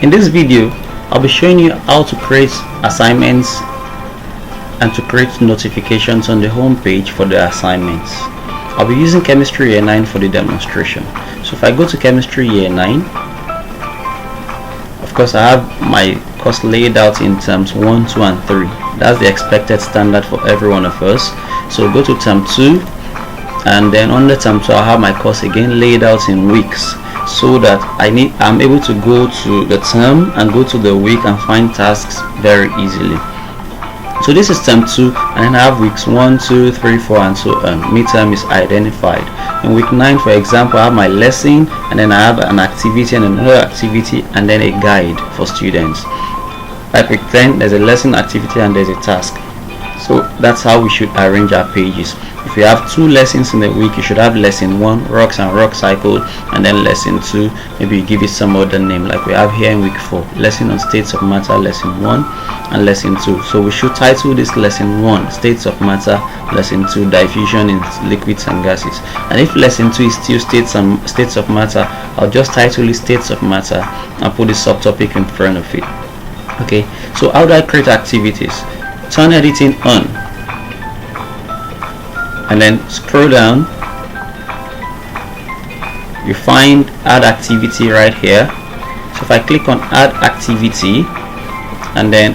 In this video, I'll be showing you how to create assignments and to create notifications on the home page for the assignments. I'll be using Chemistry Year 9 for the demonstration. So if I go to Chemistry Year 9, of course I have my course laid out in terms 1, 2 and 3. That's the expected standard for every one of us. So go to term 2, and then under term 2 I have my course again laid out in weeks, so that I'm able to go to the term and go to the week and find tasks very easily. So this is term 2, and then I have weeks 1, 2, 3, 4 and so on. Midterm is identified. In week 9, for example, I have my lesson, and then I have an activity and another activity, and then a guide for students. Like week 10, there's a lesson, activity, and there's a task. So that's how we should arrange our pages. If you have 2 lessons in a week, you should have lesson 1, rocks and rock cycle, and then lesson 2, maybe you give it some other name, like we have here in week 4, lesson on states of matter, lesson 1 and lesson 2. So we should title this lesson 1 states of matter, lesson 2 diffusion in liquids and gases. And if lesson 2 is still states of matter, I'll just title it states of matter and put the subtopic in front of it. Okay, so how do I create activities? Turn editing on, and then scroll down. You find add activity right here. So if I click on add activity, and then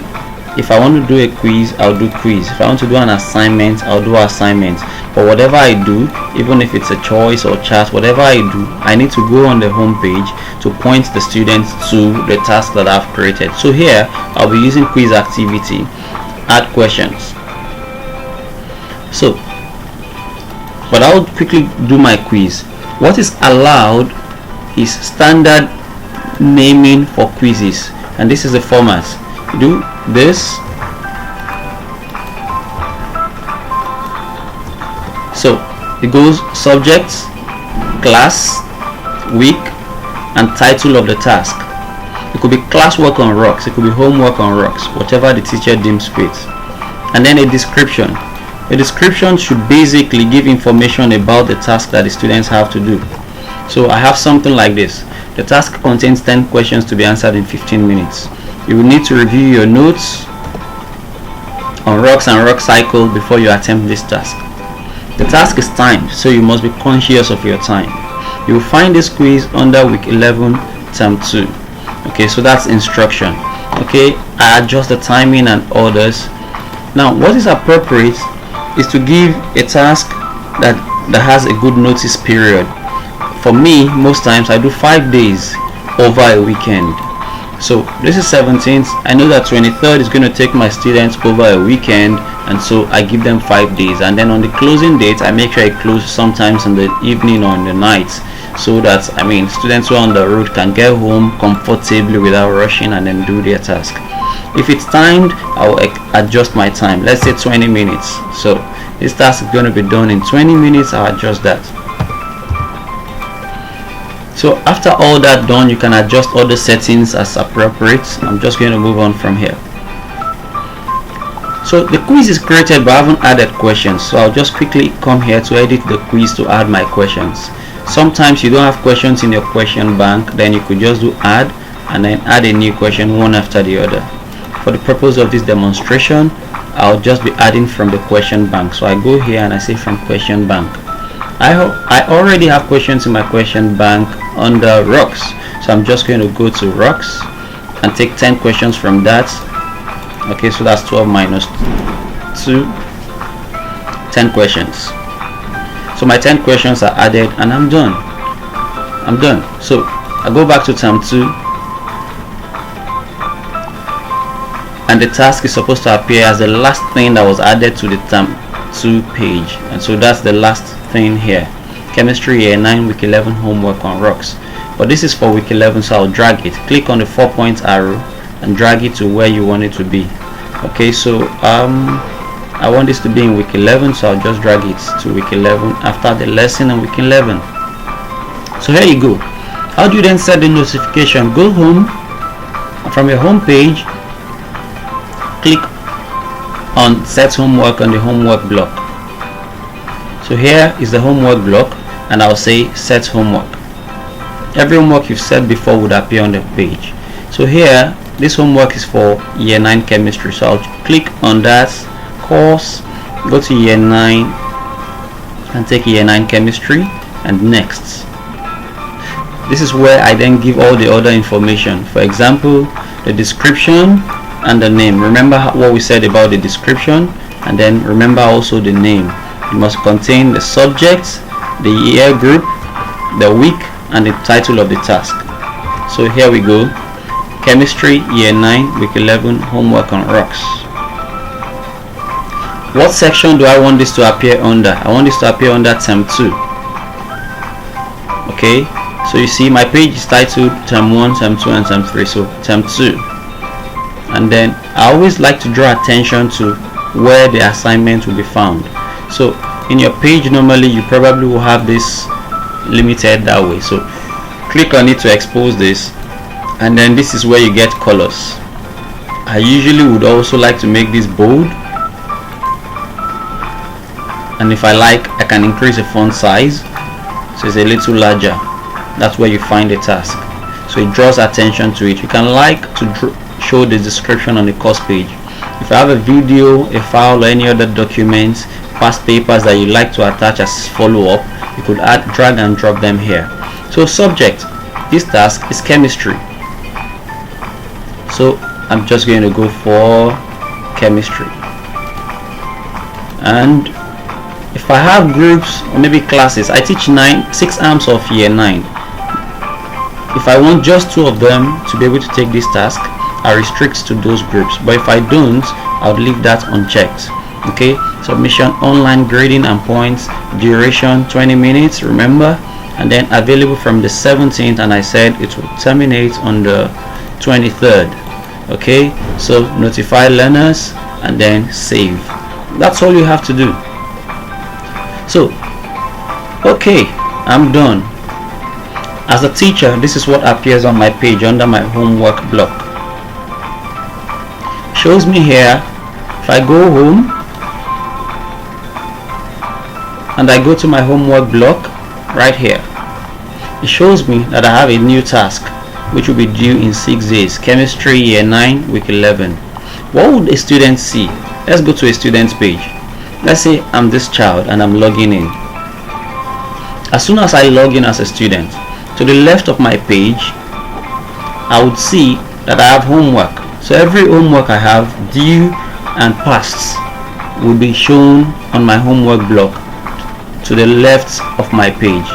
if I want to do a quiz, I'll do quiz. If I want to do an assignment, I'll do assignment. But whatever I do, even if it's a choice or chat, whatever I do, I need to go on the home page to point the students to the task that I've created. So here I'll be using quiz activity, add questions. So but I'll quickly do my quiz. What is allowed is standard naming for quizzes, and this is the format. You do this. So it goes subject, class, week, and title of the task. It could be classwork on rocks, it could be homework on rocks, whatever the teacher deems fit. And then a description. The description should basically give information about the task that the students have to do. So I have something like this. The task contains 10 questions to be answered in 15 minutes. You will need to review your notes on rocks and rock cycle before you attempt this task. The task is timed, so you must be conscious of your time. You will find this quiz under week 11 term 2. Okay, so that's instruction. Okay, I adjust the timing and orders. Now what is appropriate is to give a task that has a good notice period. For me, most times I do 5 days over a weekend. So this is 17th. I know that 23rd is going to take my students over a weekend, and so I give them 5 days, and then on the closing date I make sure I close sometimes in the evening or in the night, so that students who are on the road can get home comfortably without rushing and then do their task. If it's timed, I'll adjust my time. Let's say 20 minutes. So this task is going to be done in 20 minutes. I'll adjust that. So after all that done, you can adjust all the settings as appropriate. I'm just going to move on from here. So the quiz is created, but I haven't added questions. So I'll just quickly come here to edit the quiz to add my questions. Sometimes you don't have questions in your question bank, then you could just do add and then add a new question one after the other. For the purpose of this demonstration, I'll just be adding from the question bank. So I go here and I say from question bank. I already have questions in my question bank under rocks, so I'm just going to go to rocks and take 10 questions from that. Okay, so that's 12 minus 2, 10 questions. So my 10 questions are added and I'm done. So I go back to term 2, and the task is supposed to appear as the last thing that was added to the term 2 page, and so that's the last thing here. Chemistry Year 9 week 11 homework on rocks. But this is for week 11, so I'll drag it. Click on the 4-point arrow and drag it to where you want it to be. Okay, so I want this to be in week 11, so I'll just drag it to week 11 after the lesson in week 11. So here you go. How do you then set the notification? Go home, from your home page, click on set homework on the homework block. So here is the homework block, and I'll say set homework. Every homework you've set before would appear on the page. So here this homework is for year 9 chemistry, so I'll click on that course, go to year 9 and take year 9 chemistry and next. This is where I then give all the other information, for example the description and the name. Remember what we said about the description, and then remember also the name. It must contain the subject, the year group, the week, and the title of the task. So here we go, chemistry year 9 week 11 homework on rocks. What section do I want this to appear under? I want this to appear under term 2. Okay, so you see my page is titled term 1, term 2 and term 3, so term 2. And then I always like to draw attention to where the assignment will be found. So in your page normally you probably will have this limited that way, so click on it to expose this, and then this is where you get colors. I usually would also like to make this bold, and if I like I can increase the font size so it's a little larger. That's where you find the task, so it draws attention to it. You can like to show the description on the course page. If you have a video, a file or any other documents, past papers that you like to attach as follow-up, you could add, drag and drop them here. So subject, this task is chemistry, so I'm just going to go for chemistry. And if I have groups or maybe classes, I teach 6 arms of year 9. If I want just 2 of them to be able to take this task, I restrict to those groups, but if I don't, I'll leave that unchecked. Okay, submission, online grading and points, duration 20 minutes, remember, and then available from the 17th, and I said it will terminate on the 23rd. Okay, so notify learners and then save. That's all you have to do. So okay, I'm done. As a teacher, this is what appears on my page under my homework block. Shows me here, if I go home and I go to my homework block right here, it shows me that I have a new task which will be due in 6 days, chemistry year 9 week 11. What would a student see? Let's go to a student's page. Let's say I'm this child and I'm logging in. As soon as I log in as a student, to the left of my page I would see that I have homework. So every homework I have, due and past, will be shown on my homework block to the left of my page.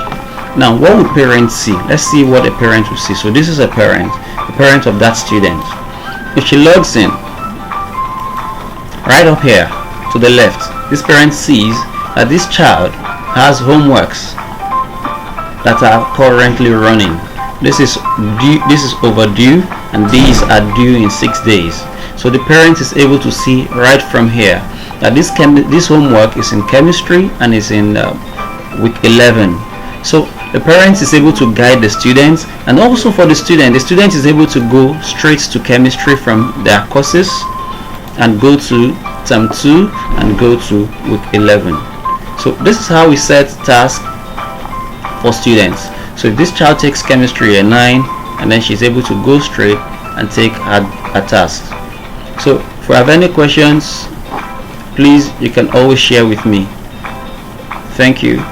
Now what would parents see? Let's see what a parent will see. So this is a parent of that student. If she logs in, right up here to the left, this parent sees that this child has homeworks that are currently running. This is overdue, and these are due in 6 days. So the parent is able to see right from here that this homework is in chemistry and is in week 11. So the parent is able to guide the students, and also for the student is able to go straight to chemistry from their courses and go to term 2 and go to week 11. So this is how we set tasks for students. So if this child takes chemistry year 9, and then she's able to go straight and take her task. So if you have any questions, please, you can always share with me. Thank you.